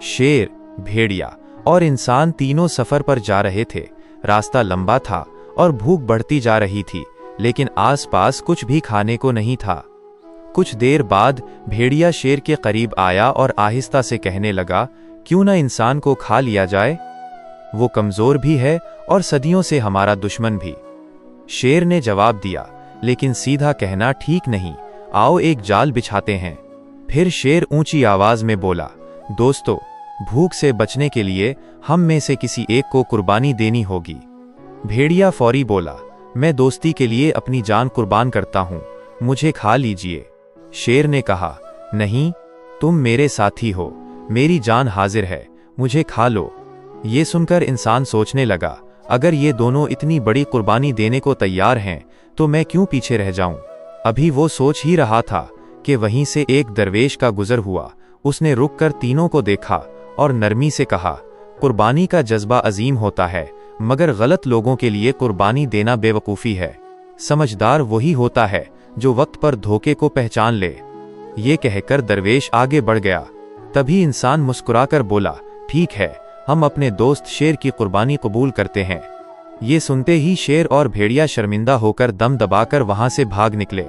शेर, भेड़िया और इंसान तीनों सफर पर जा रहे थे। रास्ता लंबा था और भूख बढ़ती जा रही थी, लेकिन आसपास कुछ भी खाने को नहीं था। कुछ देर बाद भेड़िया शेर के करीब आया और आहिस्ता से कहने लगा, क्यों ना इंसान को खा लिया जाए? वो कमजोर भी है और सदियों से हमारा दुश्मन भी। शेर ने जवाब दिया, लेकिन सीधा कहना ठीक नहीं, आओ एक जाल बिछाते हैं। फिर शेर ऊंची आवाज में बोला, दोस्तों, भूख से बचने के लिए हम में से किसी एक को कुर्बानी देनी होगी। भेड़िया फौरी बोला, मैं दोस्ती के लिए अपनी जान कुर्बान करता हूं, मुझे खा लीजिए। शेर ने कहा, नहीं, तुम मेरे साथी हो, मेरी जान हाजिर है, मुझे खा लो। ये सुनकर इंसान सोचने लगा, अगर ये दोनों इतनी बड़ी कुर्बानी देने को तैयार हैं तो मैं क्यों पीछे रह जाऊं। अभी वो सोच ही रहा था कि वहीं से एक दरवेश का गुजर हुआ। उसने रुककर तीनों को देखा और नरमी से कहा, कुर्बानी का जज्बा अजीम होता है, मगर गलत लोगों के लिए कुर्बानी देना बेवकूफ़ी है। समझदार वही होता है जो वक्त पर धोखे को पहचान ले। ये कहकर दरवेश आगे बढ़ गया। तभी इंसान मुस्कुराकर बोला, ठीक है, हम अपने दोस्त शेर की कुर्बानी कबूल करते हैं। ये सुनते ही शेर और भेड़िया शर्मिंदा होकर दम दबाकर वहां से भाग निकले।